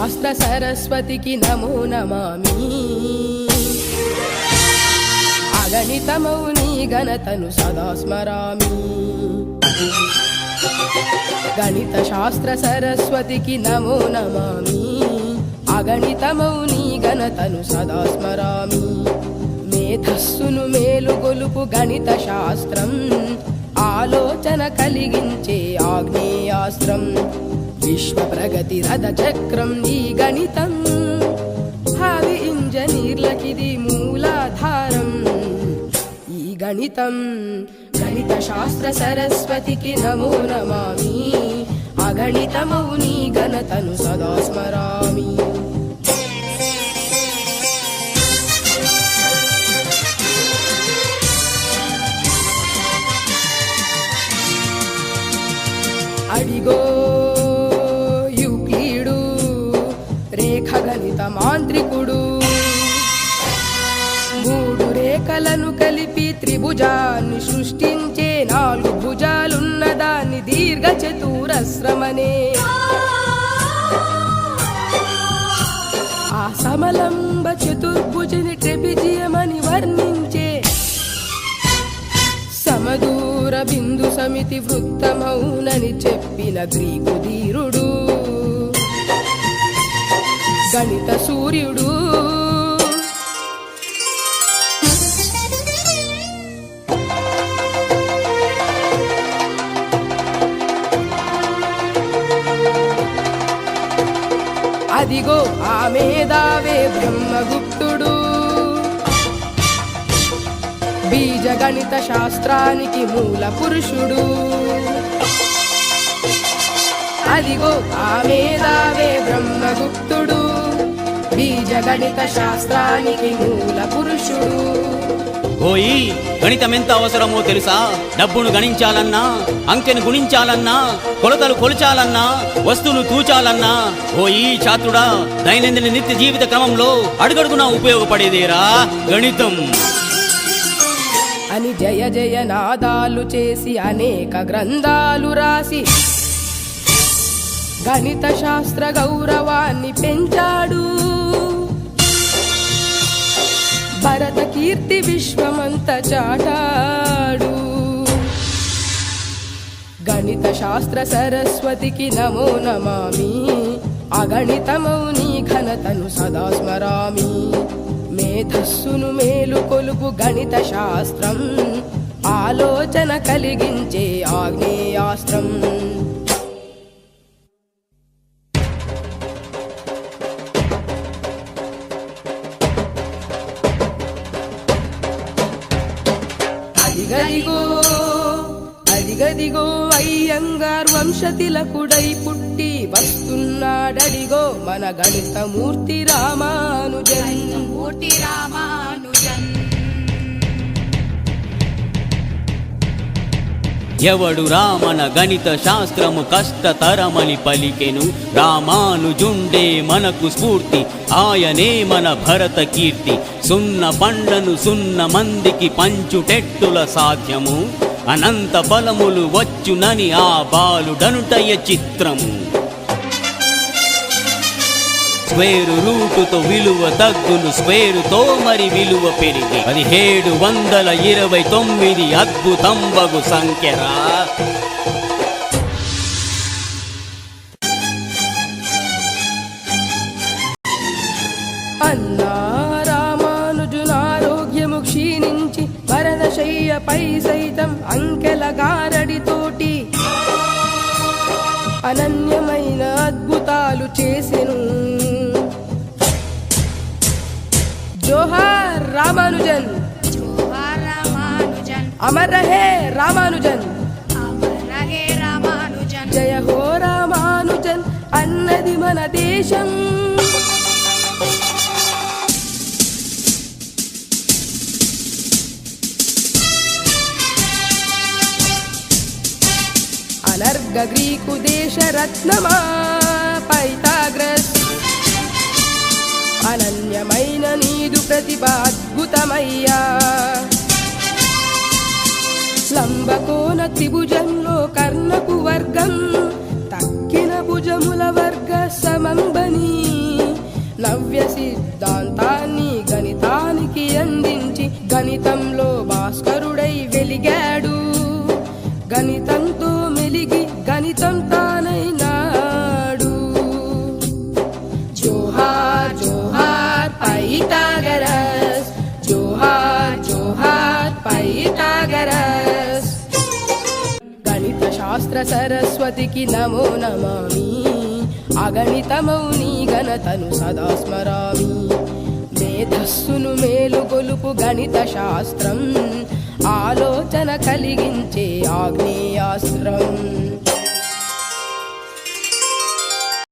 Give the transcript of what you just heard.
శాస్త్ర సరస్వతికి నమో నమామి అగణితమౌ నీ ఘనతను సదా స్మరామి గణిత శాస్త్ర సరస్వతికి నమో నమామి అగణితమౌ నీ ఘనతను సదా స్మరామి మేధస్సును మేలుగొలుపు గణిత శాస్త్రం ఆలోచన కలిగించే ఆగ్నేయాస్త్రం విశ్వ ప్రగతి రథ చక్రం ఈ గణితం భావి ఇంజనీర్లకిది మూలాధారం ఈ గణితం గణిత శాస్త్ర సరస్వతికి నమో నమామి అగణితమౌ నీ ఘనతను సదా స్మరామి అడిగో యూక్లిడు రేఖ గణిత మాంత్రికుడు మూడు రేఖలను కలిపి త్రిభుజాన్ని సృష్టించే నాలుగు భుజాలున్న దాన్ని దీర్ఘ చతురస్రమనే ఆ సమలంబ చతుర్భుజని ట్రెపిజియమని వర్ణించే సమదూర బిందు సమితి వృత్తమౌనని చెప్పిన గ్రీకు ధీరుడు గణిత సూర్యుడు అదిగో ఆ మేధావే బ్రహ్మగుప్తుడు బీజ గణిత శాస్త్రానికి మూల పురుషుడు అదిగో ఆ మేధావే బ్రహ్మగుప్తుడు బీజ గణిత శాస్త్రానికి మూల పురుషుడు ఓయి గణితం ఎంత అవసరమో తెలుసా? డబ్బును గణించాలన్నా, అంకెను గుణించాలన్నా, కొలతలు కొలిచాలన్నా, వస్తువును తూచాలన్నా ఓయి ఛాత్రుడా, దైనందిన నిత్య జీవిత క్రమంలో అడుగడుగునా ఉపయోగపడేదేరా గణితం అని జయ జయ నాదాలు చేసి అనేక గ్రంథాలు రాసి గణిత శాస్త్ర గౌరవాన్ని పెంచాడు. భరత కీర్తి విశ్వమంత చాటాడు. గణిత శాస్త్ర సరస్వతికి నమో నమామి, అగణితమౌ నీ ఘనతను సదా స్మరామి. మేధస్సును మేలు కొలుపు గణిత శాస్త్రం, ఆలోచన కలిగించే ఆగ్నేయాస్త్రం. అదిగదిగో అదిగదిగో అయ్యంగార్ వంశతిలకుడై పుట్టి వస్తున్నాడడిగో మన గణిత మూర్తి రామానుజన్. ఎవడు రామన గణిత శాస్త్రము కష్టతరమని పలికెను, రామానుజుండే మనకు స్ఫూర్తి, ఆయనే మన భరత కీర్తి. సున్న పండ్లను సున్న మందికి పంచుటెట్టుల సాధ్యము, అనంత ఫలములు వచ్చునని ఆ బాలుడనుటయ చిత్రము. స్క్వేరు రూటుతో విలువ తగ్గును, స్క్వేరుతో మరి విలువ పెరిగి 1729 అద్భుతంబగు సంఖ్యరా. అన్నా రామానుజునారోగ్యము క్షీణించి మరణశయ్యపై సైతం అంకెల గారడితోటి అనన్యమైన అద్భుతాలు చేసెను. జోహార్ రామానుజన్, అమర్ రహే రామానుజన్, జయ హో రామానుజన్ అన్నది మన దేశం. అనర్గ గ్రీకు దేశ రత్నమా పైథాగ్రస్, అనన్యమైన నీదు ప్రతిభ అద్భుతమయ్యా. లంబకోణ త్రిభుజంలో కర్ణకు వర్గం, తక్కిన భుజముల వర్గ సమంబని. నవ్య సిద్ధాంతాన్ని గణితానికి అందించి గణితంలో భాస్కరుడై వెలిగాడు. గణితంతో మెలిగి గణితం తానైనాడు. జోహార్ జోహార్ పైథాగరస్, జోహార్ జోహార్ పైథాగరస్. గణిత శాస్త్ర సరస్వతికి నమో నమామి, అగణితమౌని ఘనతను సదా స్మరామి. మేధస్సును మేలుగొలుపు గణిత శాస్త్రం, ఆలోచన కలిగించే ఆగ్నేయాస్త్రం.